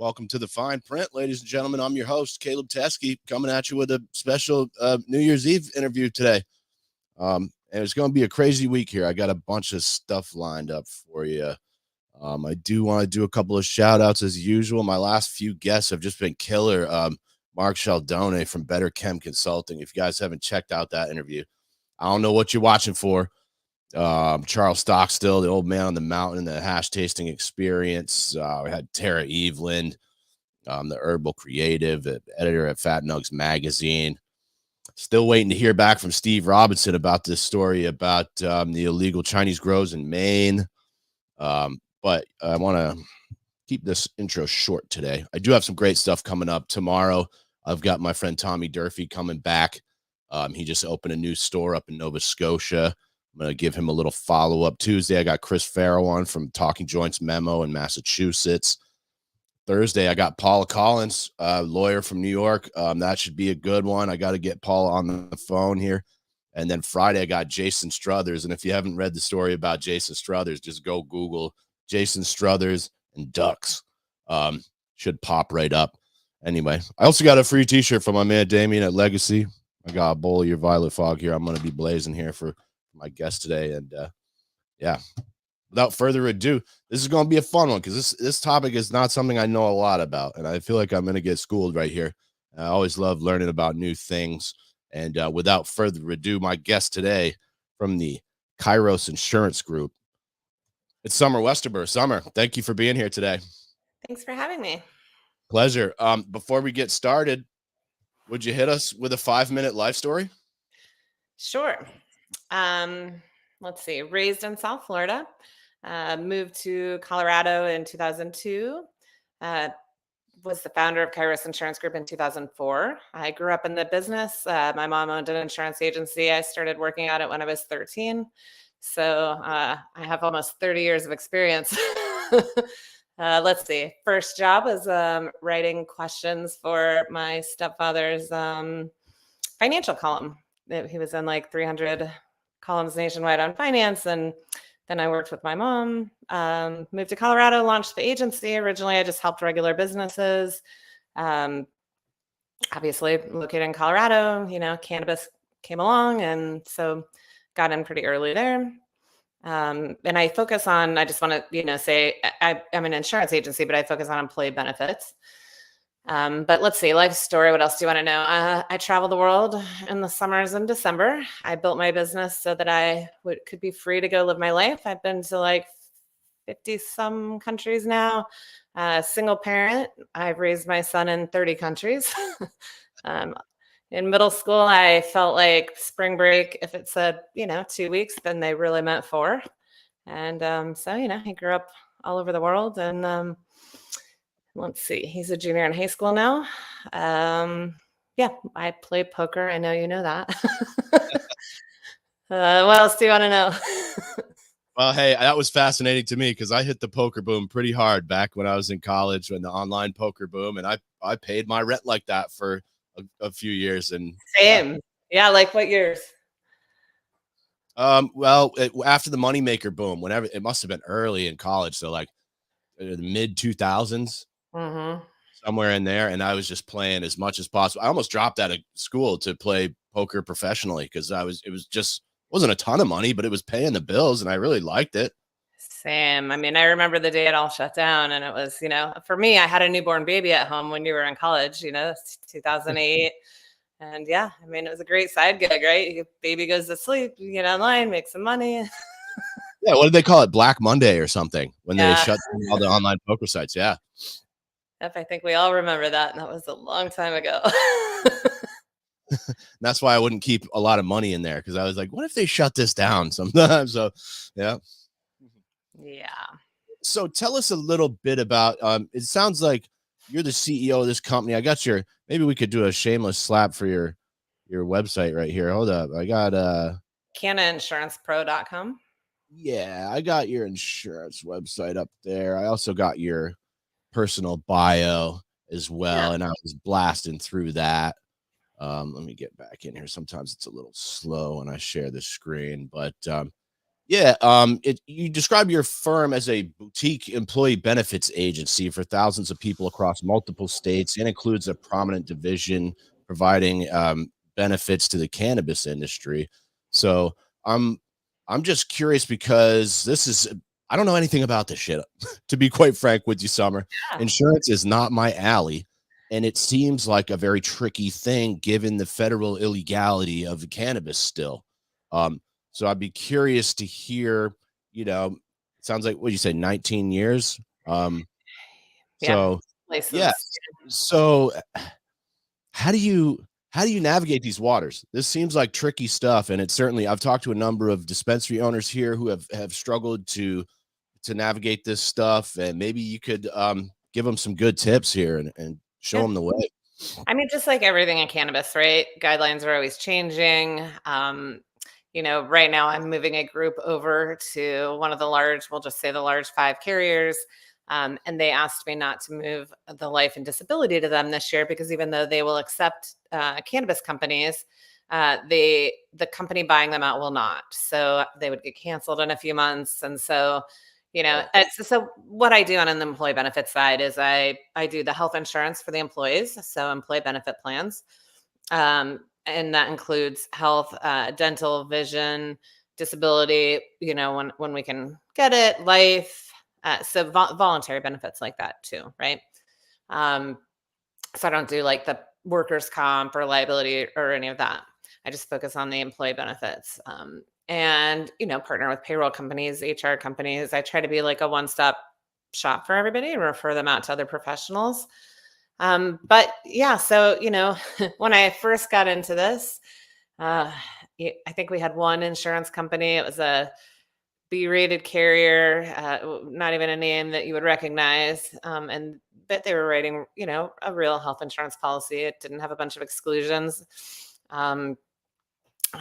Welcome to the Fine Print, ladies and gentlemen. I'm your host, Caleb Teskey, coming at you with a special New Year's Eve interview today. And it's going to be a crazy week here. I got a bunch of stuff lined up for you. I do want to do a couple of shout outs as usual. My last few guests have just been killer. Mark Sheldone from Better Chem Consulting. If you guys haven't checked out that interview, I don't know what you're watching for. Charles Stockstill, the old man on the mountain, the hash tasting experience. We had Tara Eveland, the herbal creative, editor at Fat Nugs magazine. Still waiting to hear back from Steve Robinson about this story about the illegal Chinese grows in Maine. But I want to keep this intro short today. I do have some great stuff coming up tomorrow. I've got my friend Tommy Durfee coming back. He just opened a new store up in Nova Scotia. I'm going to give him a little follow-up. Tuesday, I got Chris Farrow on from Talking Joints Memo in Massachusetts. Thursday, I got Paula Collins, lawyer from New York. That should be a good one. I got to get Paula on the phone here. And then Friday, I got Jason Struthers. And if you haven't read the story about Jason Struthers, just go Google Jason Struthers and ducks. Should pop right up. Anyway, I also got a free t-shirt from my man Damien at Legacy. I got a bowl of your Violet Fog here. I'm going to be blazing here for my guest today. And yeah, without further ado, this is going to be a fun one because this topic is not something I know a lot about, and I feel like I'm going to get schooled right here. I always love learning about new things. And without further ado, my guest today from the Kairos Insurance Group, it's Summer Westerbur. Summer, thank you for being here today. Thanks for having me. Pleasure. Before we get started, would you hit us with a 5-minute life story? Sure. Let's see. Raised in South Florida, moved to Colorado in 2002. Was the founder of Kairos Insurance Group in 2004. I grew up in the business. My mom owned an insurance agency. I started working at it when I was 13. So I have almost 30 years of experience. Let's see. First job was writing questions for my stepfather's financial column. He was in like 300 columns nationwide on finance. And then I worked with my mom, moved to Colorado, launched the agency. Originally, I just helped regular businesses. Obviously, located in Colorado, cannabis came along. And so got in pretty early there. And I focus on, I just want to, say I'm an insurance agency, but I focus on employee benefits. But let's see, life story. What else do you want to know? I travel the world in the summers and December. I built my business so that I could be free to go live my life. I've been to like 50 some countries now. Single parent. I've raised my son in 30 countries. In middle school, I felt like spring break, if it said, 2 weeks, then they really meant 4. And so, he grew up all over the world. And let's see, he's a junior in high school now. Yeah, I play poker. I know you know that. What else do you want to know? Well, hey, that was fascinating to me because I hit the poker boom pretty hard back when I was in college, when the online poker boom, and I paid my rent like that for a few years. And same. Yeah, like what years? Well, after the moneymaker boom, whenever it must have been early in college, so like the mid 2000s, somewhere in there. And I was just playing as much as possible. I almost dropped out of school to play poker professionally because wasn't a ton of money, but it was paying the bills, and I really liked it. Same. I mean, I remember the day it all shut down, and it was, for me, I had a newborn baby at home when you were in college, 2008. And yeah, I mean, it was a great side gig, right? Your baby goes to sleep, you get online, make some money. Yeah. What did they call it? Black Monday or something when they shut down all the online poker sites. Yeah. Yep. I think we all remember that. And that was a long time ago. That's why I wouldn't keep a lot of money in there, because I was like, what if they shut this down sometimes? So, yeah. Yeah. So tell us a little bit about, it sounds like you're the CEO of this company. I got maybe we could do a shameless slap for your website right here. Hold up. I got CannaInsurancePro.com. Yeah, I got your insurance website up there. I also got your personal bio as well. Yeah. And I was blasting through that. Let me get back in here. Sometimes it's a little slow when I share the screen, but Yeah, you describe your firm as a boutique employee benefits agency for thousands of people across multiple states and includes a prominent division providing benefits to the cannabis industry. So I'm I'm just curious because I don't know anything about this shit. To be quite frank with you, Summer, Yeah. insurance is not my alley, and it seems like a very tricky thing given the federal illegality of cannabis still. Um, so I'd be curious to hear, it sounds like what you say, 19 years. Yeah. So yeah. License. So how do you navigate these waters? This seems like tricky stuff. And it's certainly, I've talked to a number of dispensary owners here who have struggled to navigate this stuff. And maybe you could give them some good tips here and show Yeah. them the way. I mean, just like everything in cannabis, right? Guidelines are always changing. Right now I'm moving a group over to one of the large, we'll just say the large 5 carriers. And they asked me not to move the life and disability to them this year because even though they will accept cannabis companies, the company buying them out will not. So they would get canceled in a few months. And so so what I do on an employee benefits side is I do the health insurance for the employees, so employee benefit plans, and that includes health, dental, vision, disability. When we can get it, life, so voluntary benefits like that too, right? Um, so I don't do like the workers' comp or liability or any of that. I just focus on the employee benefits. And partner with payroll companies, HR companies. I try to be like a one-stop shop for everybody and refer them out to other professionals. But yeah, so when I first got into this, uh, I think we had one insurance company. It was a B-rated carrier, not even a name that you would recognize, and but they were writing, a real health insurance policy. It didn't have a bunch of exclusions. Um,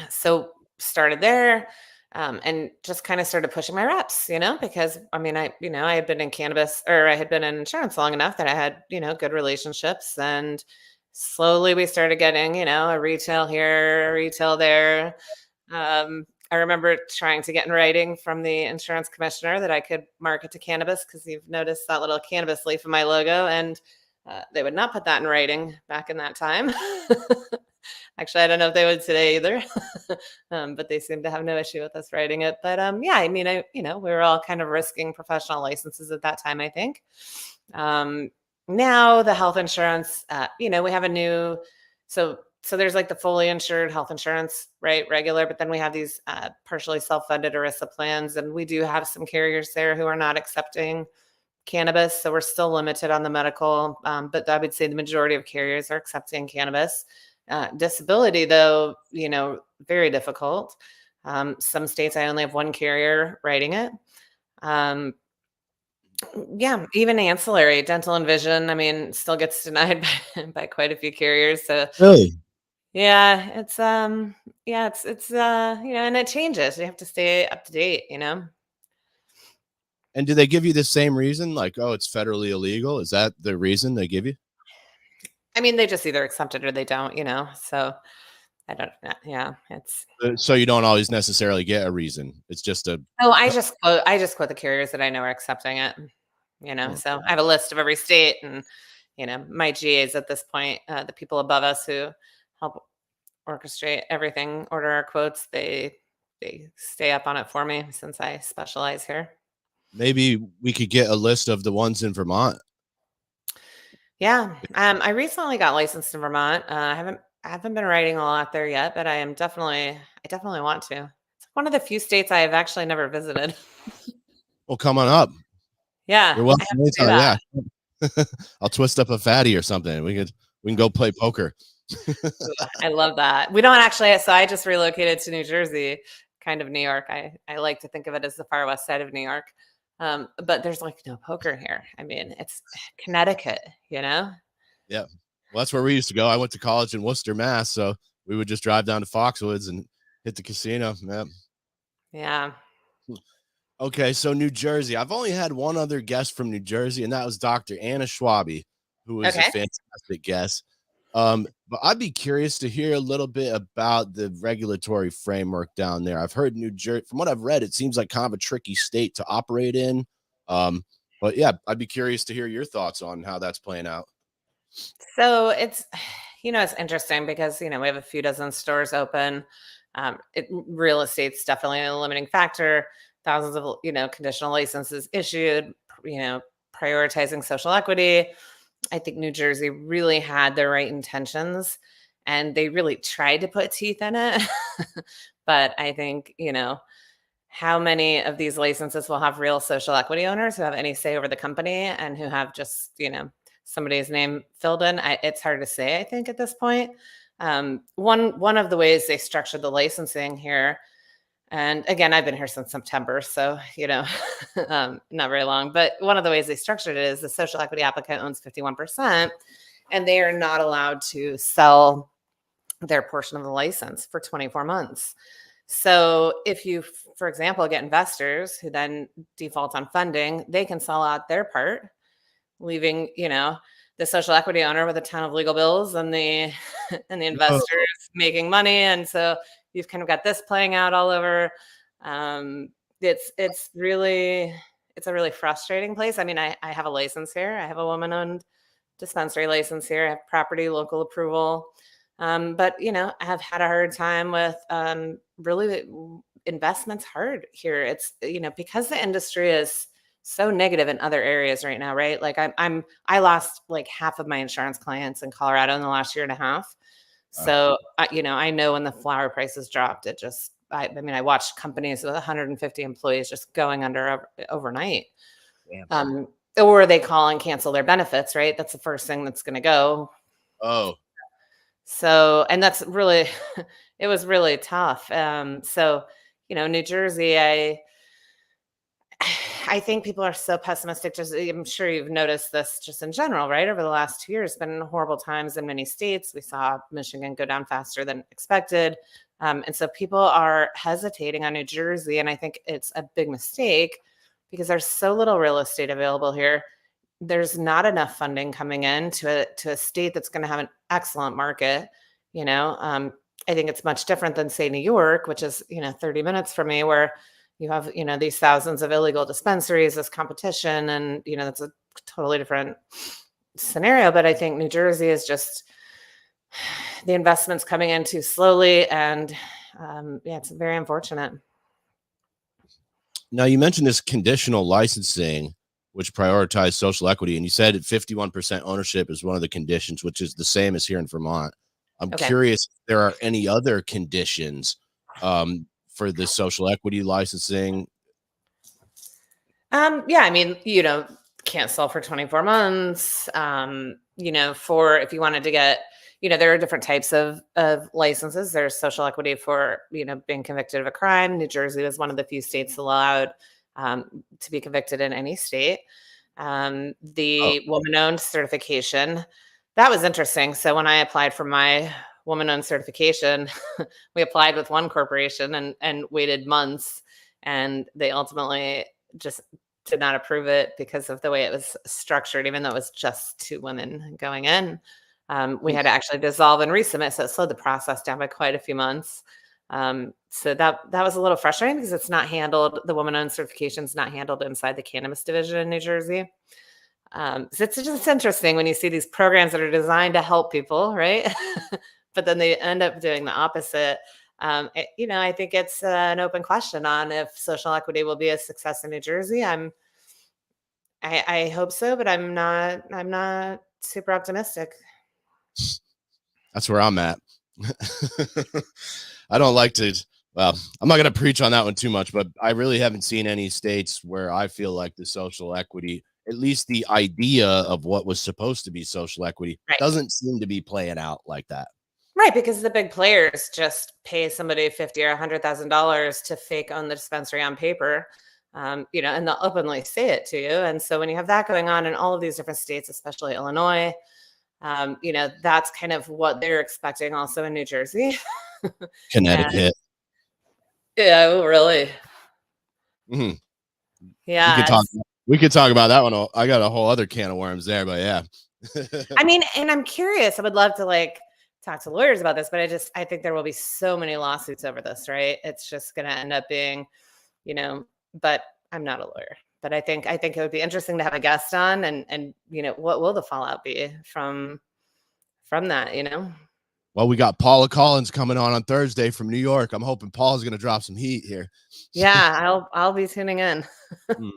so started there, and just kind of started pushing my reps, because I mean, I had been in cannabis or I had been in insurance long enough that I had, good relationships. And slowly we started getting, a retail here, a retail there. I remember trying to get in writing from the insurance commissioner that I could market to cannabis because you've noticed that little cannabis leaf in my logo. And they would not put that in writing back in that time. Actually, I don't know if they would today either, but they seem to have no issue with us writing it. But yeah, I mean, we were all kind of risking professional licenses at that time, I think. Now the health insurance, we have a new, so there's like the fully insured health insurance, right? Regular, but then we have these partially self-funded ERISA plans, and we do have some carriers there who are not accepting cannabis. So we're still limited on the medical, but I would say the majority of carriers are accepting cannabis. Disability, though, very difficult. Some states I only have one carrier writing it. Um, yeah, even ancillary, dental and vision, I mean, still gets denied by quite a few carriers. So Really? yeah, and it changes. You have to stay up to date. And do they give you the same reason? Like, oh, it's federally illegal? Is that the reason they give you? I mean, they just either accept it or they don't. So I don't, yeah, it's. So you don't always necessarily get a reason. It's just a. Oh, I just quote the carriers that I know are accepting it. So I have a list of every state, and my GAs at this point, the people above us who help orchestrate everything, order our quotes, they stay up on it for me since I specialize here. Maybe we could get a list of the ones in Vermont. Yeah, I recently got licensed in Vermont. I haven't been writing a lot there yet, but I definitely want to. It's one of the few states I have actually never visited. Well, come on up. Yeah, You're I welcome have to do anytime. that. Yeah. I'll twist up a fatty or something. We can go play poker. I love that. We don't actually. So I just relocated to New Jersey, kind of New York. I like to think of it as the far west side of New York. But there's like no poker here. I mean, it's Connecticut, Yeah. Well, that's where we used to go. I went to college in Worcester, Mass. So we would just drive down to Foxwoods and hit the casino. Yeah. Yeah. Okay. So New Jersey. I've only had one other guest from New Jersey, and that was Dr. Anna Schwabi, who was a Okay. fantastic guest. But I'd be curious to hear a little bit about the regulatory framework down there. I've heard New Jersey, from what I've read, it seems like kind of a tricky state to operate in. But yeah, I'd be curious to hear your thoughts on how that's playing out. So it's, it's interesting because, we have a few dozen stores open. Real estate's definitely a limiting factor. Thousands of, conditional licenses issued, prioritizing social equity. I think New Jersey really had the right intentions and they really tried to put teeth in it. But I think, how many of these licenses will have real social equity owners who have any say over the company and who have just, somebody's name filled in? It's hard to say, I think, at this point. One of the ways they structured the licensing here, and again, I've been here since September, so not very long. But one of the ways they structured it is the social equity applicant owns 51%, and they are not allowed to sell their portion of the license for 24 months. So if you, for example, get investors who then default on funding, they can sell out their part, leaving, the social equity owner with a ton of legal bills and the and the investors making money. And so you've kind of got this playing out all over. It's a really frustrating place. I mean, I have a license here. I have a woman-owned dispensary license here. I have property, local approval. But I have had a hard time with really investments hard here. It's because the industry is so negative in other areas right now, right? Like I lost like half of my insurance clients in Colorado in the last year and a half. So I know when the flower prices dropped, it just I watched companies with 150 employees just going under overnight. Or they call and cancel their benefits, right? That's the first thing that's going to go. Oh, so, and that's really, it was really tough. So, New Jersey, I think people are so pessimistic. Just, I'm sure you've noticed this just in general, right? Over the last 2 years, been horrible times in many states. We saw Michigan go down faster than expected. And so people are hesitating on New Jersey. And I think it's a big mistake because there's so little real estate available here. There's not enough funding coming in to a state that's going to have an excellent market. I think it's much different than, say, New York, which is 30 minutes from me, where you have these thousands of illegal dispensaries, this competition, and that's a totally different scenario. But I think New Jersey is just the investments coming in too slowly, and it's very unfortunate. Now, you mentioned this conditional licensing, which prioritized social equity, and you said 51% ownership is one of the conditions, which is the same as here in Vermont. I'm curious if there are any other conditions for the social equity licensing. Can't sell for 24 months. For if you wanted to get, there are different types of licenses. There's social equity for, being convicted of a crime. New Jersey was one of the few states allowed to be convicted in any state. The woman-owned certification, that was interesting. So when I applied for my woman-owned certification, we applied with one corporation and waited months, and they ultimately just did not approve it because of the way it was structured, even though it was just 2 women going in. We had to actually dissolve and resubmit, so it slowed the process down by quite a few months. So that was a little frustrating because it's not handled. The woman-owned certification is not handled inside the cannabis division in New Jersey. So it's just interesting when you see these programs that are designed to help people, right? But then they end up doing the opposite. I think it's an open question on if social equity will be a success in New Jersey. I hope so, but I'm not super optimistic. That's where I'm at. I don't like to, well, I'm not going to preach on that one too much, but I really haven't seen any states where I feel like the social equity, at least the idea of what was supposed to be social equity, doesn't seem to be playing out like that. Right, because the big players just pay somebody $50,000 or $100,000 to fake own the dispensary on paper, and they'll openly say it to you. And so when you have that going on in all of these different states, especially Illinois, that's kind of what they're expecting also in New Jersey. Connecticut. Yeah, really. Mm-hmm. Yeah. We could talk about that one. I got a whole other can of worms there, but yeah. I mean, and I'm curious. I would love to like talk to lawyers about this, but I think there will be so many lawsuits over this, right? It's just going to end up being, you know, but I'm not a lawyer. But I think it would be interesting to have a guest on and you know, what will the fallout be from that, you know? Well, we got Paula Collins coming on Thursday from New York. I'm hoping Paul's going to drop some heat here. Yeah, I'll be tuning in. Mm.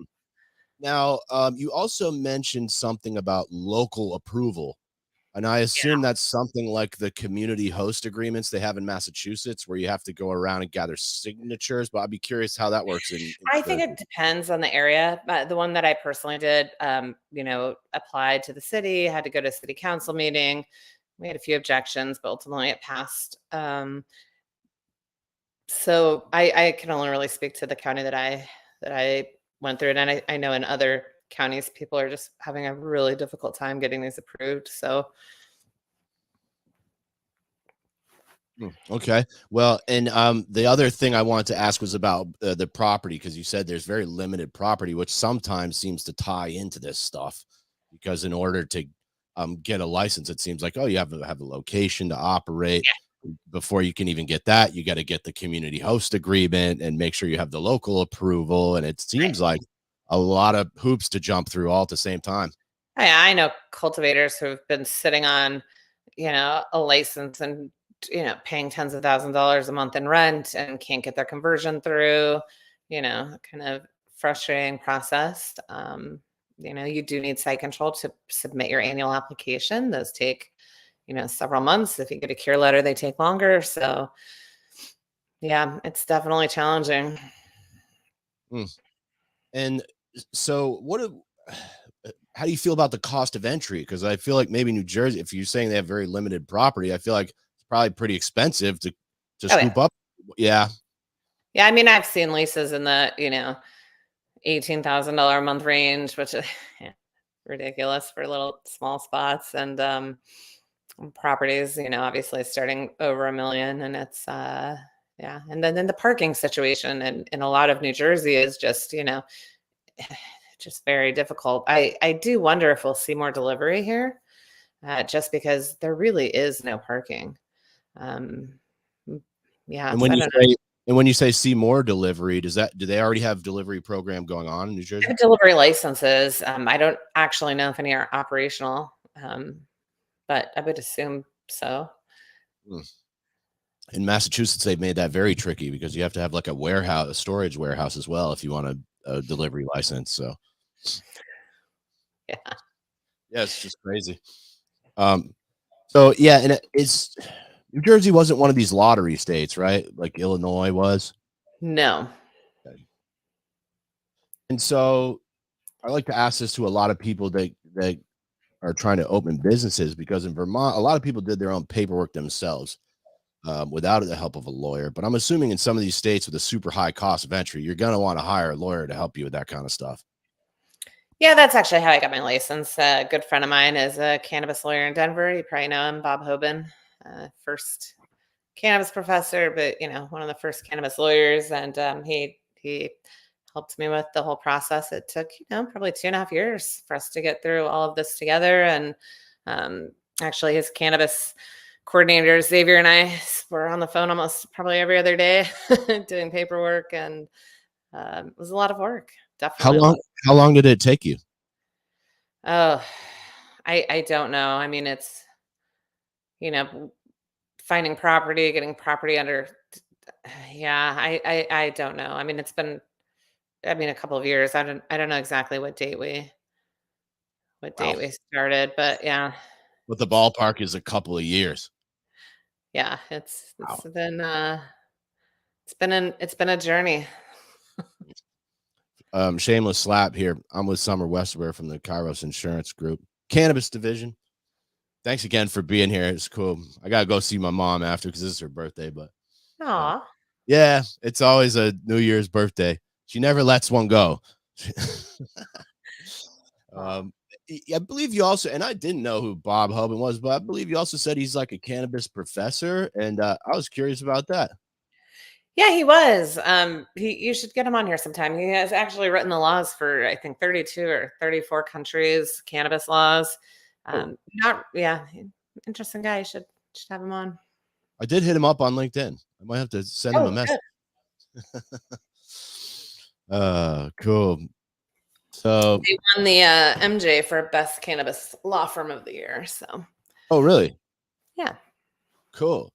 Now, you also mentioned something about local approval, and I assume that's something like the community host agreements they have in Massachusetts, where you have to go around and gather signatures. But I'd be curious how that works in I New think Jersey. it depends on the area. But the one that I personally did, you know, applied to the city, had to go to a city council meeting. We had a few objections, but ultimately it passed. So I can only really speak to the county that I went through, and I know in other counties people are just having a really difficult time getting these approved. So Okay. Well, and the other thing I wanted to ask was about the property, because you said there's very limited property, which sometimes seems to tie into this stuff. Because in order to get a license, it seems like, oh, you have to have a location to operate. Before you can even get that, you got to get the community host agreement and make sure you have the local approval. And it seems like a lot of hoops to jump through all at the same time. I know cultivators who've been sitting on, you know, a license and, you know, paying tens of thousands of dollars a month in rent and can't get their conversion through, you know, kind of frustrating process. You know, you do need site control to submit your annual application. Those take, you know, several months. If you get a cure letter, they take longer. So yeah, it's definitely challenging. Mm. And so how do you feel about the cost of entry? Because I feel like maybe New Jersey, if you're saying they have very limited property, I feel like it's probably pretty expensive to Oh yeah. scoop up. Yeah. Yeah. I mean, I've seen leases in the, you know, $18,000 a month range, which is yeah, ridiculous for little small spots and properties, you know, obviously starting over $1 million. And it's yeah. And then the parking situation in a lot of New Jersey is just, you know, just very difficult. I do wonder if we'll see more delivery here, just because there really is no parking. Um, yeah, And so when I you don't know. say and when you say see more delivery, do they already have delivery program going on in New I Jersey? have delivery licenses. I don't actually know if any are operational, but I would assume so. Hmm. In Massachusetts, they've made that very tricky because you have to have like a storage warehouse as well if you want a delivery license. So Yeah. yeah, it's just crazy. Um, so yeah, and it's New Jersey wasn't one of these lottery states, right? Like Illinois was. No. Okay. And so I like to ask this to a lot of people that are trying to open businesses, because in Vermont, a lot of people did their own paperwork themselves without the help of a lawyer. But I'm assuming in some of these states with a super high cost of entry, you're going to want to hire a lawyer to help you with that kind of stuff. Yeah, that's actually how I got my license. A good friend of mine is a cannabis lawyer in Denver. You probably know him, Bob Hoban, first cannabis professor, but you know, one of the first cannabis lawyers. And he helped me with the whole process. It took, you know, probably 2.5 years for us to get through all of this together. And um, actually, his cannabis coordinator Xavier and I were on the phone almost probably every other day doing paperwork, and it was a lot of work. How Definitely a lot. long? How long did it take you? Oh, I don't know. I mean, it's, you know, finding property, getting property under. Yeah, I don't know. I mean, it's been, I mean, a couple of years. I don't know exactly what Wow. date we started, but yeah, But the ballpark is a couple of years. yeah, Wow. it's been a journey. Shameless slap here. I'm with Summer Westerbur from the Kairos Insurance Group, Cannabis Division. Thanks again for being here. It's cool. I gotta go see my mom after because this is her birthday. But Aw. yeah, it's always a New Year's birthday. She never lets one go. Aw. um, I believe you also, and I didn't know who Bob Hoban was, but I believe you also said he's like a cannabis professor, and I was curious about that. Yeah, he was. You should get him on here sometime. He has actually written the laws for I think 32 or 34 countries, cannabis laws. Not, yeah, interesting guy. You should have him on. I did hit him up on LinkedIn. I might have to send him a message. Cool. So they won the MJ for best cannabis law firm of the year. So, oh, really? Yeah. Cool.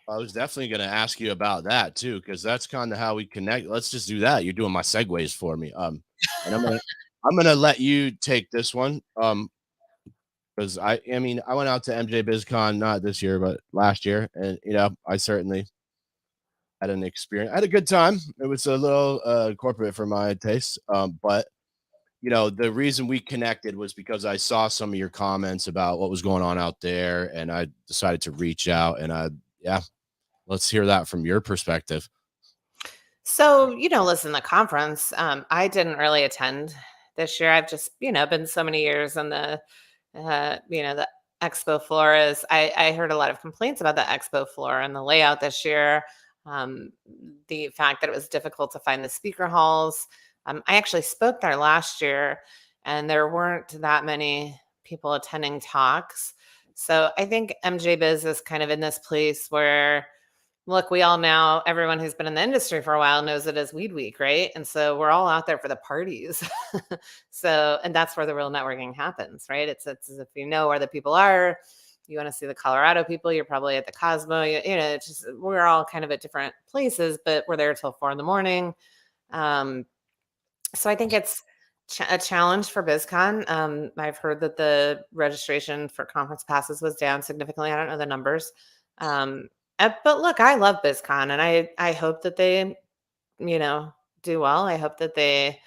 I was definitely going to ask you about that too, because that's kind of how we connect. Let's just do that. You're doing my segues for me. And I'm gonna let you take this one. Because I mean, I went out to MJBizCon not this year, but last year, and I certainly had an experience. I had a good time. It was a little corporate for my taste, but the reason we connected was because I saw some of your comments about what was going on out there, and I decided to reach out. And let's hear that from your perspective. So, listen, the conference, I didn't really attend this year. I've just, been so many years on the expo floor. I heard a lot of complaints about the expo floor and the layout this year. The fact that it was difficult to find the speaker halls. I actually spoke there last year, and there weren't that many people attending talks. So I think MJBiz is kind of in this place where, look, we all now, everyone who's been in the industry for a while knows it as Weed Week, right? And so we're all out there for the parties. And that's where the real networking happens, right? It's as if you know where the people are. You want to see the Colorado people, you're probably at the Cosmo. It's just, we're all kind of at different places, but we're there till 4 a.m. So I think it's a challenge for BizCon. I've heard that the registration for conference passes was down significantly. I don't know the numbers. But look, I love BizCon, and I hope that they, do well. I hope that they,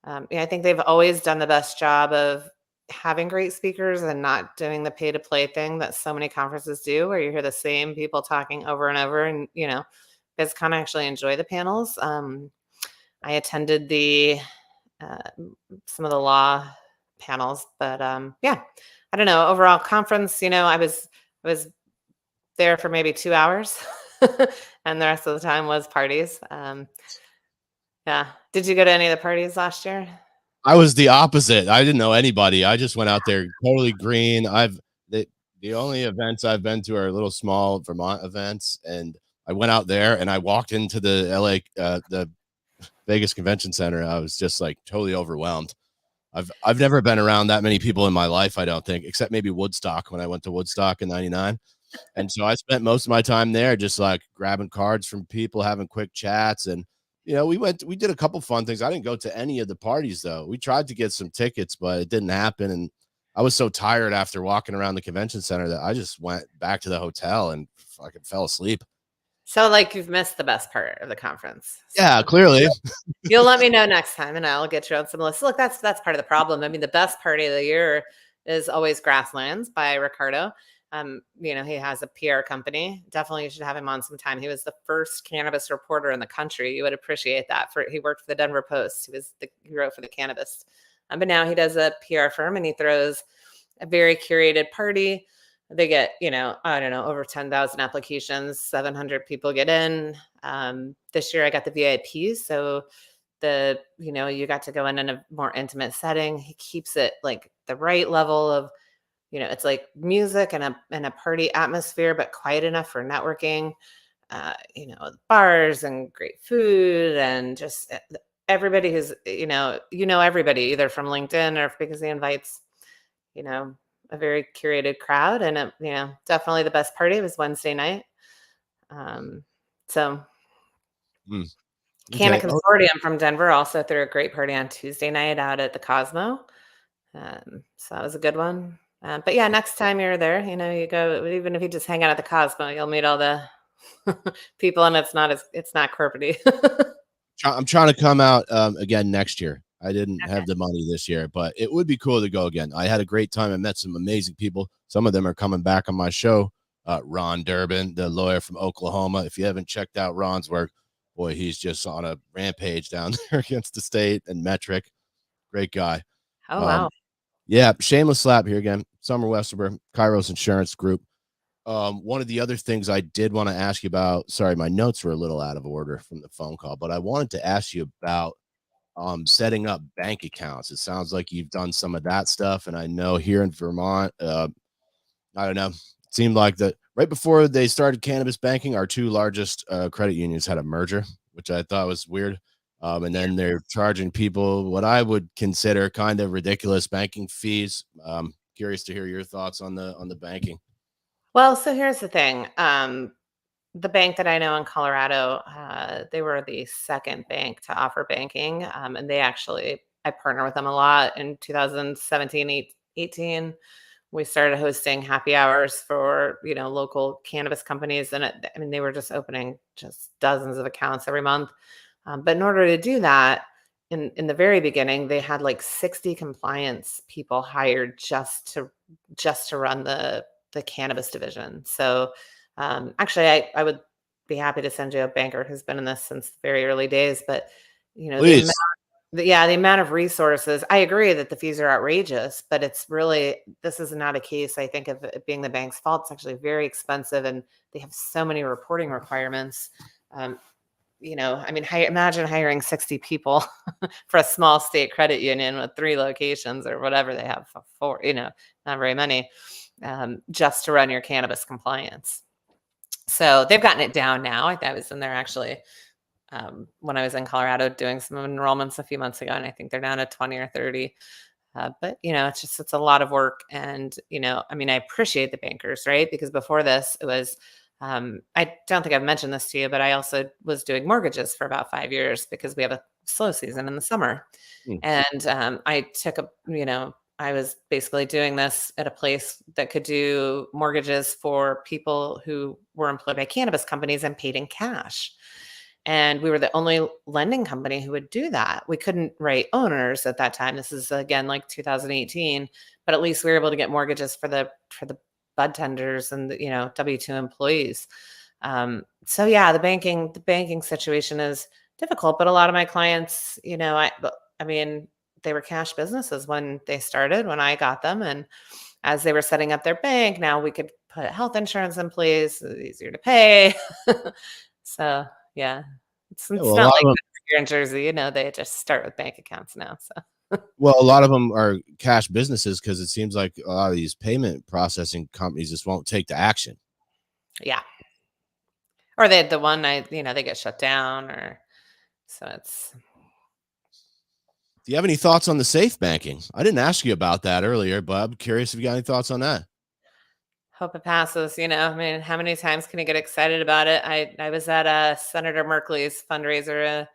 I think they've always done the best job of having great speakers and not doing the pay to play thing that so many conferences do, where you hear the same people talking over and over. And, BizCon, I actually enjoy the panels. I attended some of the law panels, but I don't know. Overall conference, I was there for maybe 2 hours, and the rest of the time was parties. Yeah. Did you go to any of the parties last year? I was the opposite. I didn't know anybody. I just went out there totally green. The only events I've been to are little small Vermont events, and I went out there and I walked into the the Vegas Convention Center. I was just like totally overwhelmed. I've never been around that many people in my life, I don't think, except maybe Woodstock when I went to Woodstock in '99. And so I spent most of my time there just like grabbing cards from people, having quick chats. And, we did a couple fun things. I didn't go to any of the parties though. We tried to get some tickets, but it didn't happen. And I was so tired after walking around the convention center that I just went back to the hotel and fucking fell asleep. So like you've missed the best part of the conference. Yeah, clearly. You'll let me know next time and I'll get you on some lists. Look, that's part of the problem. I mean, the best party of the year is always Grasslands by Ricardo. He has a PR company. Definitely you should have him on sometime. He was the first cannabis reporter in the country. You would appreciate that. He worked for the Denver Post. He wrote for the Cannabis. But now he does a PR firm and he throws a very curated party. They get, I don't know, over 10,000 applications, 700 people get in. This year I got the VIPs. So you got to go in a more intimate setting. He keeps it like the right level of, it's like music and a party atmosphere, but quiet enough for networking, bars and great food and just everybody who's, everybody either from LinkedIn or because he invites, a very curated crowd. And, definitely the best party was Wednesday night. CanNEX Consortium from Denver also threw a great party on Tuesday night out at the Cosmo. So that was a good one. But yeah, next time you're there, you go, even if you just hang out at the Cosmo, you'll meet all the people and it's not corporate-y. I'm trying to come out again next year. I didn't have the money this year, but it would be cool to go again. I had a great time. I met some amazing people. Some of them are coming back on my show. Ron Durbin, the lawyer from Oklahoma. If you haven't checked out Ron's work, boy, he's just on a rampage down there against the state and Metric. Great guy. Oh, wow. Yeah, shameless slap here again. Summer Westerbur, Kairos Insurance Group. One of the other things I did want to ask you about, sorry, my notes were a little out of order from the phone call, but I wanted to ask you about setting up bank accounts. It sounds like you've done some of that stuff. And I know here in Vermont, I don't know, it seemed like that right before they started cannabis banking, our two largest credit unions had a merger, which I thought was weird. And then they're charging people what I would consider kind of ridiculous banking fees. Curious to hear your thoughts on the banking. Well, so here's the thing. The bank that I know in Colorado, they were the second bank to offer banking. And I partner with them a lot. In 2017, 18, we started hosting happy hours for, local cannabis companies. And they were just opening just dozens of accounts every month. But in order to do that, in the very beginning, they had like 60 compliance people hired just to run the cannabis division. So actually, I would be happy to send you a banker who's been in this since the very early days. But Please. the amount of resources. I agree that the fees are outrageous, but this is not a case, I think, of it being the bank's fault. It's actually very expensive, and they have so many reporting requirements. Imagine hiring 60 people for a small state credit union with 3 locations or whatever they have, 4, not very many, just to run your cannabis compliance. So they've gotten it down now. I was in there actually when I was in Colorado doing some enrollments a few months ago, and I think they're down to 20 or 30. But it's a lot of work. And, I appreciate the bankers, right? Because before this, it was, I don't think I've mentioned this to you, but I also was doing mortgages for about 5 years because we have a slow season in the summer. And I was basically doing this at a place that could do mortgages for people who were employed by cannabis companies and paid in cash. And we were the only lending company who would do that. We couldn't write owners at that time. This is again like 2018, but at least we were able to get mortgages for the bud tenders and the, W-2 employees. So yeah, the banking situation is difficult, but a lot of my clients, they were cash businesses when they started, when I got them. And as they were setting up their bank, now we could put health insurance in place. It's easier to pay. So yeah, it's not like here in Jersey, they just start with bank accounts now. So well, a lot of them are cash businesses because it seems like a lot of these payment processing companies just won't take the action. Yeah. Or they get shut down, or so it's. Do you have any thoughts on the safe banking? I didn't ask you about that earlier, but I'm curious if you got any thoughts on that. Hope it passes. How many times can you get excited about it? I was at Senator Merkley's fundraiser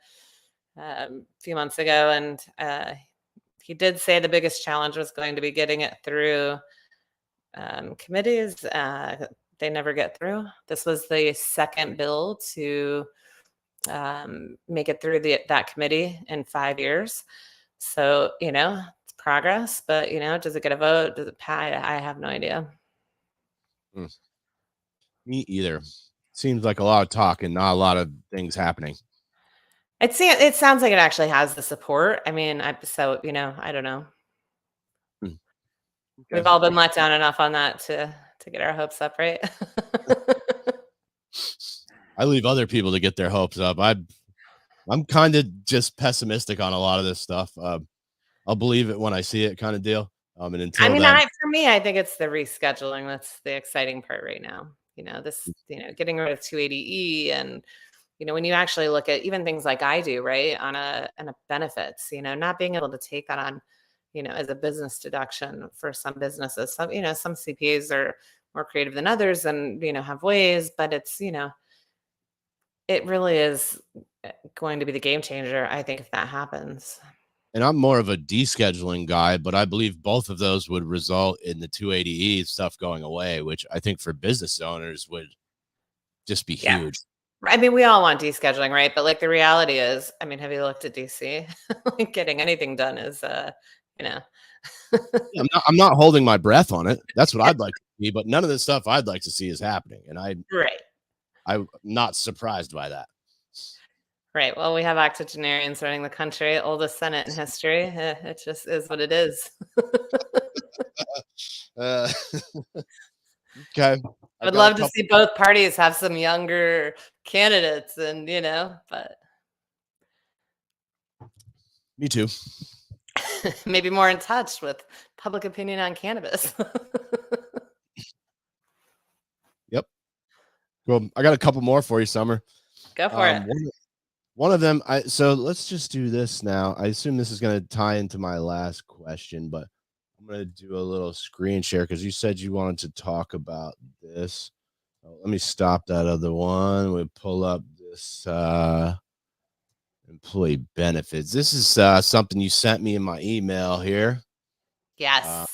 a few months ago, and he did say the biggest challenge was going to be getting it through committees. They never get through. This was the second bill to make it through that committee in 5 years. So, it's progress, but, does it get a vote? Does it pass? I have no idea. Me either. Seems like a lot of talk and not a lot of things happening. It sounds like it actually has the support. I don't know. Okay. We've all been let down enough on that to get our hopes up, right? I leave other people to get their hopes up. I'm kind of just pessimistic on a lot of this stuff. I'll believe it when I see it, kind of deal. And until then, for me, I think it's the rescheduling that's the exciting part right now. Getting rid of 280E, and when you actually look at even things like I do, right, on a benefits, not being able to take that on, as a business deduction for some businesses. Some CPAs are more creative than others, and have ways, but it's it really is going to be the game changer, I think, if that happens. And I'm more of a descheduling guy, but I believe both of those would result in the 280E stuff going away, which I think for business owners would just be huge. We all want descheduling, right? But like the reality is, have you looked at DC? Like getting anything done is, I'm not holding my breath on it. That's what I'd like to see, but none of the stuff I'd like to see is happening. And I'm not surprised by that. Right. Well, we have octogenarians running the country, oldest Senate in history. It just is what it is. Okay. I would love to see both parties have some younger candidates, and but Me too. Maybe more in touch with public opinion on cannabis. Yep. Well, I got a couple more for you, Summer. Go for it. One of them, so let's just do this now. I assume this is going to tie into my last question, but I'm going to do a little screen share because you said you wanted to talk about this. Let me stop that other one. We pull up this employee benefits. This is something you sent me in my email here. Yes.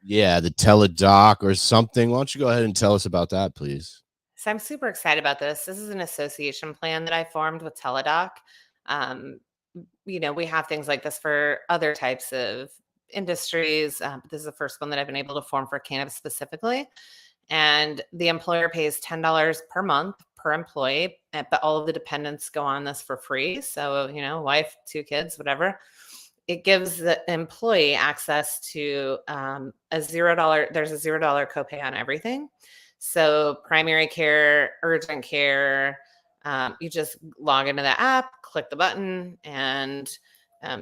Yeah, the teledoc or something. Why don't you go ahead and tell us about that, please? So I'm super excited about this. This is an association plan that I formed with Teladoc. Um, we have things like this for other types of industries. But this is the first one that I've been able to form for cannabis specifically. And the employer pays $10 per month per employee, but all of the dependents go on this for free. So, wife, 2 kids, whatever. It gives the employee access to a $0. There's a $0 copay on everything. So primary care, urgent care, you just log into the app, click the button, and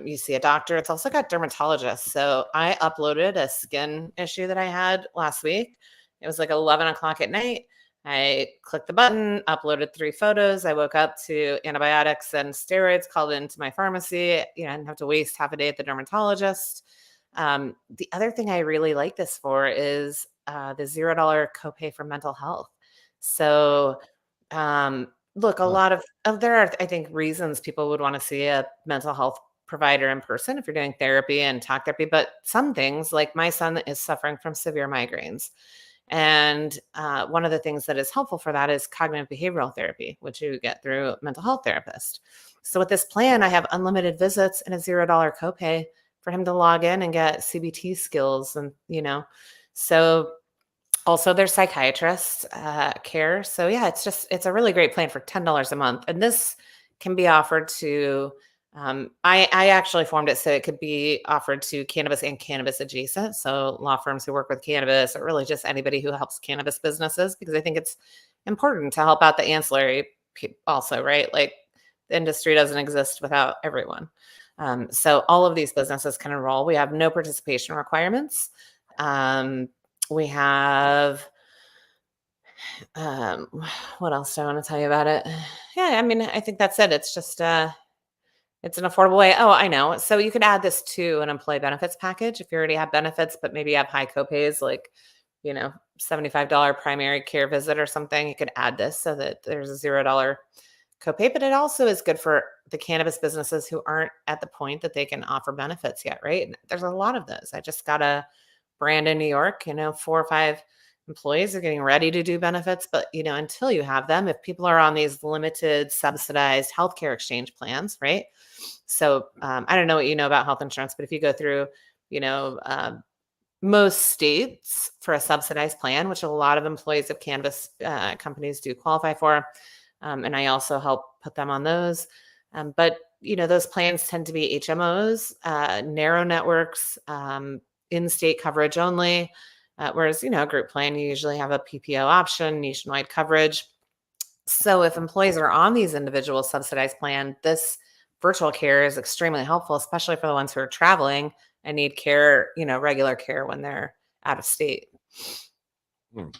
you see a doctor. It's also got dermatologists. So I uploaded a skin issue that I had last week. It was like 11 o'clock at night. I clicked the button, uploaded 3 photos. I woke up to antibiotics and steroids, called into my pharmacy. I didn't have to waste half a day at the dermatologist. The other thing I really like this for is the $0 copay for mental health. So, look, a lot of there are, I think, reasons people would want to see a mental health provider in person if you're doing therapy and talk therapy. But some things, like my son is suffering from severe migraines. And one of the things that is helpful for that is cognitive behavioral therapy, which you get through a mental health therapist. So with this plan, I have unlimited visits and a $0 copay for him to log in and get CBT skills. And, so also there's psychiatrist care. So yeah, it's a really great plan for $10 a month. And this can be offered to, I actually formed it so it could be offered to cannabis and cannabis adjacent. So law firms who work with cannabis, or really just anybody who helps cannabis businesses, because I think it's important to help out the ancillary also, right? Like the industry doesn't exist without everyone. So all of these businesses can enroll. We have no participation requirements. We have, what else do I want to tell you about it? Yeah, I mean, I think that's it. It's just, it's an affordable way. Oh, I know. So you could add this to an employee benefits package if you already have benefits, but maybe you have high copays, like, $75 primary care visit or something. You could add this so that there's a $0 copay, but it also is good for the cannabis businesses who aren't at the point that they can offer benefits yet, right? And there's a lot of those. I just got a brand in New York, 4 or 5 employees are getting ready to do benefits, but until you have them, if people are on these limited subsidized healthcare exchange plans, right? So I don't know what you know about health insurance, but if you go through, most states for a subsidized plan, which a lot of employees of cannabis companies do qualify for, and I also help put them on those. But those plans tend to be HMOs, narrow networks, in-state coverage only. Whereas, a group plan, you usually have a PPO option, nationwide coverage. So if employees are on these individual subsidized plan, this virtual care is extremely helpful, especially for the ones who are traveling and need care, regular care when they're out of state. So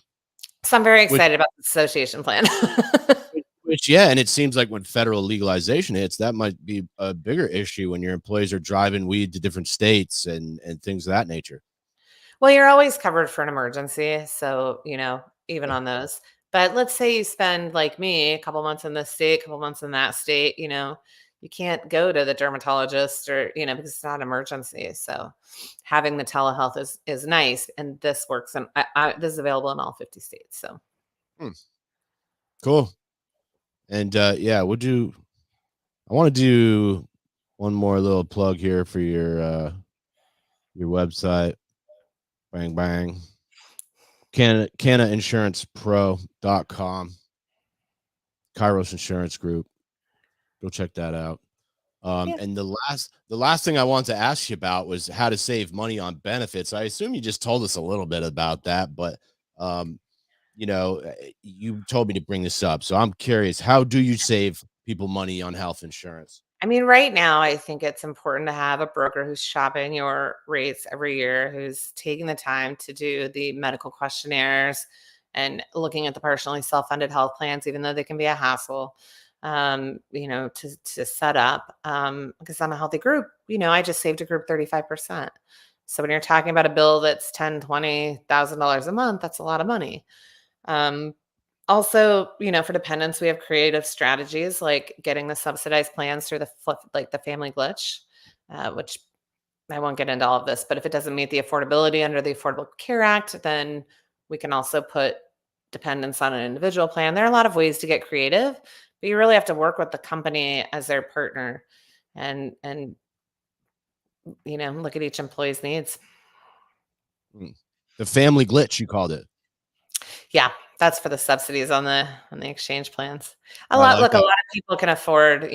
I'm very excited about the association plan. Yeah, and it seems like when federal legalization hits, that might be a bigger issue when your employees are driving weed to different states and things of that nature. Well, you're always covered for an emergency. So, even on those. But let's say you spend, like me, a couple months in this state, a couple months in that state, you can't go to the dermatologist or, because it's not an emergency. So having the telehealth is nice. And this works. And this is available in all 50 states. So cool. And yeah, I want to do one more little plug here for your website. Bang, bang. CannaInsurancePro.com. Kairos Insurance Group. Go check that out. And the last thing I wanted to ask you about was how to save money on benefits. I assume you just told us a little bit about that, but you told me to bring this up. So I'm curious, how do you save people money on health insurance? I mean, right now, I think it's important to have a broker who's shopping your rates every year, who's taking the time to do the medical questionnaires and looking at the personally self-funded health plans, even though they can be a hassle, to set up. Because I'm a healthy group, I just saved a group 35%. So when you're talking about a bill that's $10,000, $20,000 a month, that's a lot of money. Um, Also, for dependents, we have creative strategies like getting the subsidized plans through like the family glitch, which I won't get into all of this, but if it doesn't meet the affordability under the Affordable Care Act, then we can also put dependents on an individual plan. There are a lot of ways to get creative, but you really have to work with the company as their partner and look at each employee's needs. The family glitch, you called it. Yeah, that's for the subsidies on the exchange plans. I like A that. lot of people can afford,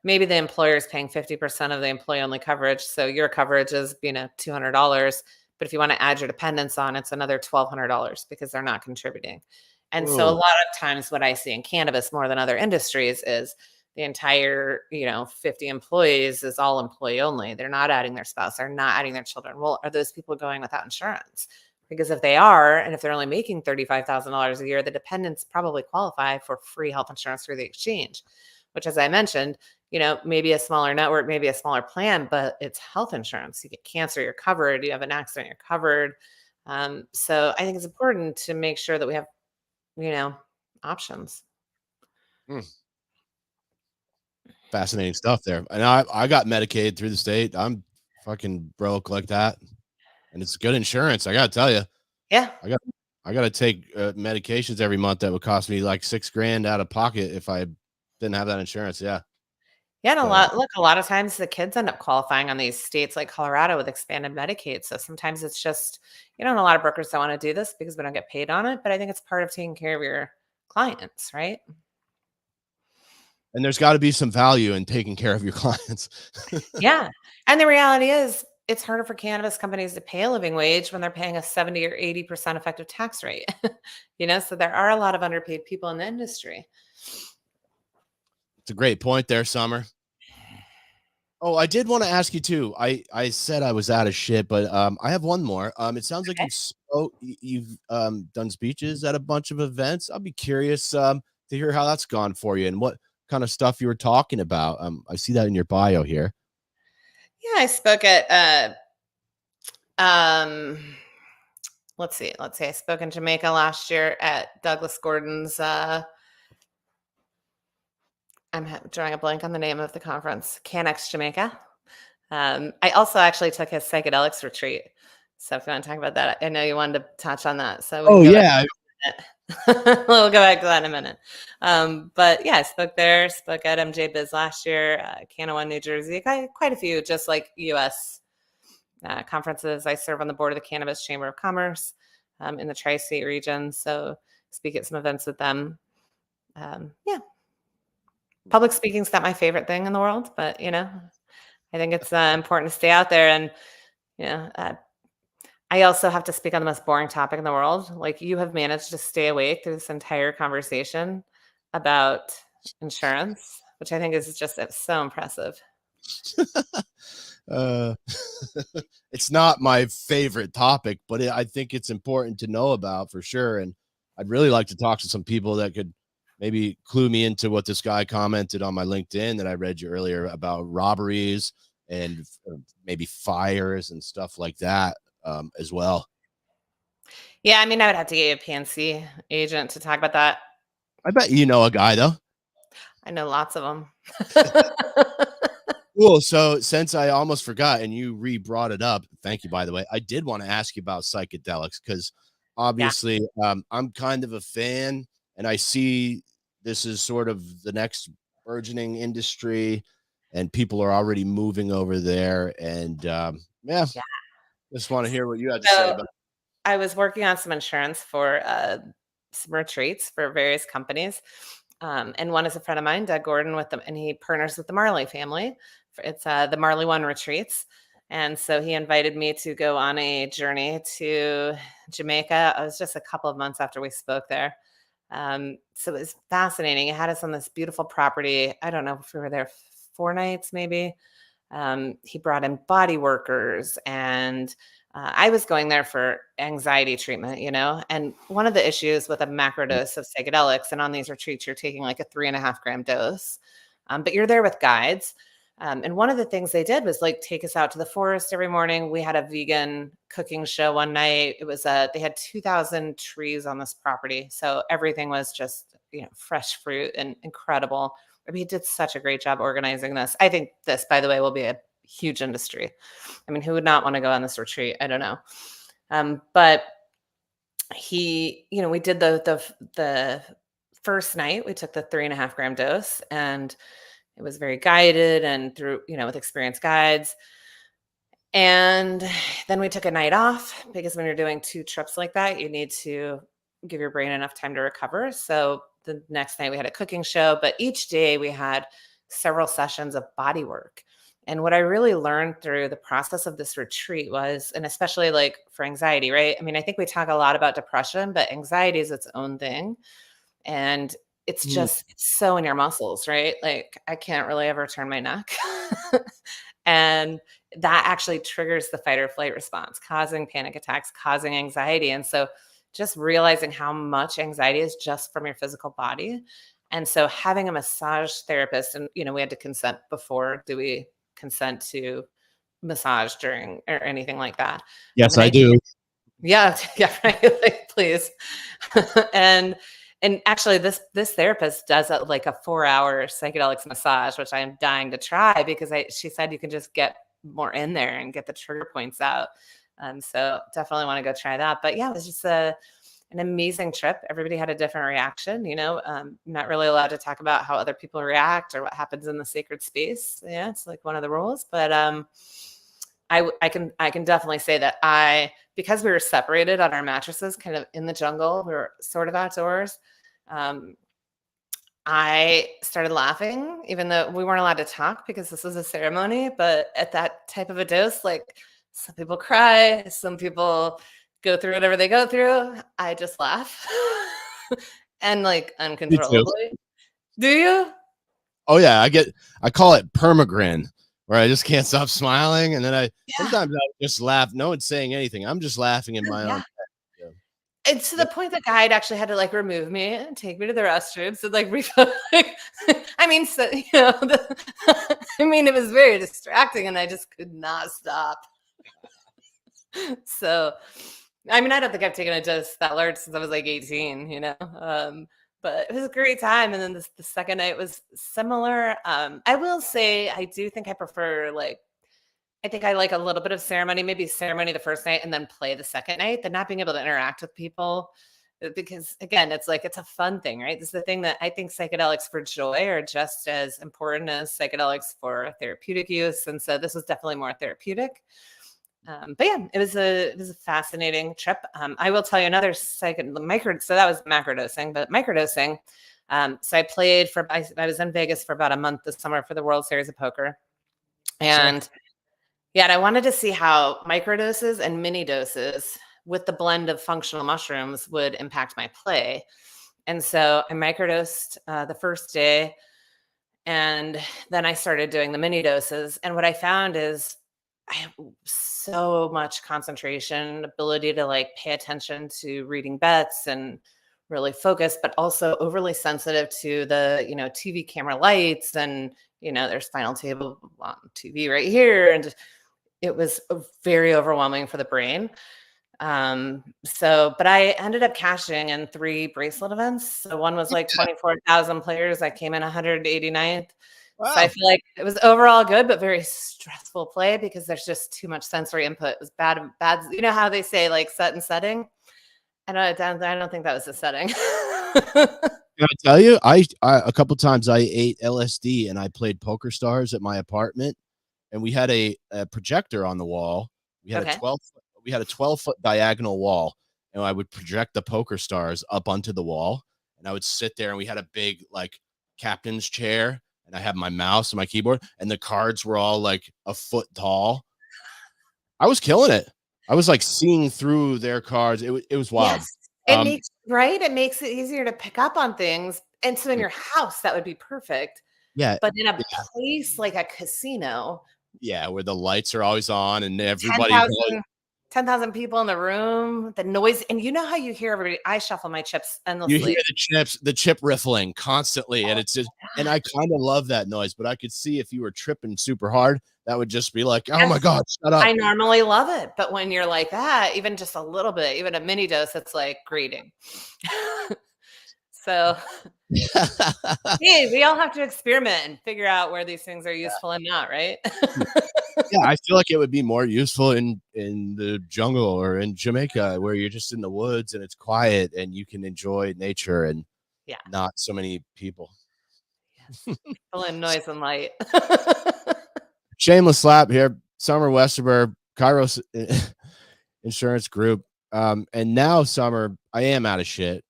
maybe the employer is paying 50% of the employee only coverage. So your coverage is, $200. But if you want to add your dependents on, it's another $1,200 because they're not contributing. And so a Whoa. lot of times what I see in cannabis more than other industries is the entire, 50 employees is all employee only. They're not adding their spouse. They're not adding their children. Well, are those people going without insurance? Because if they are, and if they're only making $35,000 a year, the dependents probably qualify for free health insurance through the exchange, which, as I mentioned, maybe a smaller network, maybe a smaller plan, but it's health insurance. You get cancer, you're covered. You have an accident, you're covered. So I think it's important to make sure that we have, options. Hmm. Fascinating stuff there. And I got Medicaid through the state. I'm fucking broke like that. And it's good insurance. I got to tell you, Yeah. I got to take medications every month that would cost me like $6,000 out of pocket if I didn't have that insurance. Yeah. Yeah, and So a lot of times the kids end up qualifying on these states like Colorado with expanded Medicaid. So sometimes it's just, and a lot of brokers don't want to do this because we don't get paid on it. But I think it's part of taking care of your clients, right? and there's got to be some value in taking care of your clients. Yeah. And the reality is it's harder for cannabis companies to pay a living wage when they're paying a 70 or 80% effective tax rate. So there are a lot of underpaid people in the industry. It's a great point there, Summer. Oh, I did want to ask you too. I said I was out of shit, but I have one more. It sounds like Okay. you've done speeches at a bunch of events. I'll be curious to hear how that's gone for you and what kind of stuff you were talking about. I see that in your bio here. Yeah, I spoke at um let's see. I spoke in Jamaica last year at Douglas Gordon's drawing a blank on the name of the conference, CanEX Jamaica. I also actually took his psychedelics retreat. So if you want to talk about that, I know you wanted to touch on that. So we can Oh go back yeah. to that. We'll go back to that in a minute. But yeah, I spoke there, spoke at MJBiz last year, CannaOne New Jersey, quite a few, just like US conferences. I serve on the board of the Cannabis Chamber of Commerce in the tri-state region. So speak at some events with them. Yeah. Public speaking's not my favorite thing in the world, but I think it's important to stay out there. And I also have to speak on the most boring topic in the world. Like you have managed to stay awake through this entire conversation about insurance, which I think is just so impressive. uh, it's not my favorite topic, but I think it's important to know about for sure. And I'd really like to talk to some people that could maybe clue me into what this guy commented on my LinkedIn that I read you earlier about robberies and maybe fires and stuff like that as well. Yeah, I mean, I would have to get you a PNC agent to talk about that. I bet you know a guy though. I know lots of them. Cool. So since I almost forgot and you brought it up, thank you, by the way. I did want to ask you about psychedelics because Yeah. obviously I'm kind of a fan and I see this is sort of the next burgeoning industry and people are already moving over there. And yeah, Yeah. just want to hear what you had to say So about I was working on some insurance for some retreats for various companies. And one is a friend of mine, Doug Gordon, with them, and he partners with the Marley family. It's the Marley One retreats. And so he invited me to go on a journey to Jamaica. It was just a couple of months after we spoke there. So it was fascinating. It had us on this beautiful property. I don't know if we were there 4 nights maybe. He brought in body workers, and I was going there for anxiety treatment, and one of the issues with a macro dose of psychedelics, and on these retreats, you're taking like a 3.5 gram dose, but you're there with guides. And one of the things they did was like take us out to the forest every morning. We had a vegan cooking show one night. It was they had 2,000 trees on this property. So everything was just, fresh fruit and incredible. I mean, he did such a great job organizing this. I think this, by the way, will be a huge industry. I mean, who would not want to go on this retreat? I don't know. But he, we did the first night, we took the 3.5 gram dose, and it was very guided and through, with experienced guides. And then we took a night off, because when you're doing 2 trips like that, you need to give your brain enough time to recover. So the next night we had a cooking show, but each day we had several sessions of body work. And what I really learned through the process of this retreat was, and especially like for anxiety, right? I mean, I think we talk a lot about depression, but anxiety is its own thing. And it's just, it's so in your muscles, right? Like I can't really ever turn my neck. And that actually triggers the fight or flight response, causing panic attacks, causing anxiety. And so just realizing how much anxiety is just from your physical body. And so having a massage therapist, and, we had to consent before. Do we consent to massage during or anything like that? Yes, I do. Yeah. Yeah. Right. Like, please. And actually this therapist does like a 4-hour psychedelics massage, which I am dying to try, because she said you can just get more in there and get the trigger points out. So definitely want to go try that. But yeah, it was just an amazing trip. Everybody had a different reaction, not really allowed to talk about how other people react or what happens in the sacred space. Yeah. It's like one of the rules, but, I can definitely say that because we were separated on our mattresses, kind of in the jungle, we were sort of outdoors. I started laughing, even though we weren't allowed to talk because this was a ceremony. But at that type of a dose, like some people cry, some people go through whatever they go through. I just laugh and like uncontrollably. Do you? Oh yeah, I call it permagrin, where I just can't stop smiling, and then sometimes I just laugh. No one's saying anything. I'm just laughing in my own head. And to the point the guide actually had to like remove me and take me to the restrooms and like I mean, so I mean, it was very distracting, and I just could not stop. So, I mean, I don't think I've taken a dose that large since I was like 18, but it was a great time. And then the second night was similar. I will say, I do think I prefer I think I like a little bit of ceremony, maybe ceremony the first night and then play the second night, than not being able to interact with people. Because again, it's a fun thing, right? This is the thing that I think psychedelics for joy are just as important as psychedelics for therapeutic use. And so this was definitely more therapeutic. But yeah, it was a fascinating trip. I will tell you another so that was macrodosing, but microdosing. So I was in Vegas for about a month this summer for the World Series of Poker. And yeah, and I wanted to see how microdoses and mini doses with the blend of functional mushrooms would impact my play. And so I microdosed the first day, and then I started doing the mini doses. And what I found is I have so much concentration, ability to pay attention to reading bets and really focus, but also overly sensitive to the, TV camera lights, and, there's final table on TV right here. And it was very overwhelming for the brain. But I ended up cashing in 3 bracelet events. So one was 24,000 players. I came in 189th. Wow. So I feel like it was overall good, but very stressful play because there's just too much sensory input. It was bad. You know how they say set and setting? I don't think that was the setting. Can I tell you, I a couple times I ate LSD and I played Poker Stars at my apartment, and we had a projector on the wall. We had a 12-foot diagonal wall, and I would project the Poker Stars up onto the wall, and I would sit there, and we had a big captain's chair, and I had my mouse and my keyboard, and the cards were all a foot tall. I was killing it. I was seeing through their cards. It was wild. Yes. It makes it easier to pick up on things. And so in your house, that would be perfect. Yeah. But in a Yeah. place like a casino, Yeah. Where the lights are always on and everybody. 10,000 people in the room, the noise, and you know how you hear everybody. I shuffle my chips You hear endlessly. the chip riffling constantly. And Oh it's just, my and god. I kind of love that noise, but I could see if you were tripping super hard, that would just be like, oh my Yes, God, shut up. I normally love it, but when you're like that, even just a little bit, even a mini dose, it's like greeting. So, hey, we all have to experiment and figure out where these things are useful and not, right? Yeah, I feel like it would be more useful in the jungle or in Jamaica where you're just in the woods and it's quiet and you can enjoy nature and Yeah. not so many people. Yes. People in noise and light. Shameless slap here. Summer Westerbur, Kairos Insurance Group. And now, Summer, I am out of shit.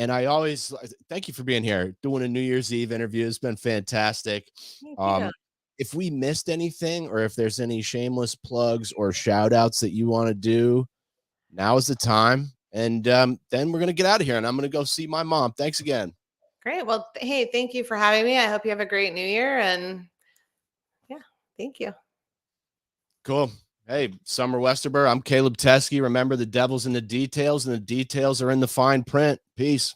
And I always thank you for being here, doing a New Year's Eve interview. It's been fantastic. Thank you. If we missed anything or if there's any shameless plugs or shout outs that you want to do, now is the time. And then we're going to get out of here and I'm going to go see my mom. Thanks again. Great. Well, hey, thank you for having me. I hope you have a great new year. And yeah, thank you. Cool. Hey, Summer Westerbur. I'm Caleb Teskey. Remember, the devil's in the details and the details are in the fine print. Peace.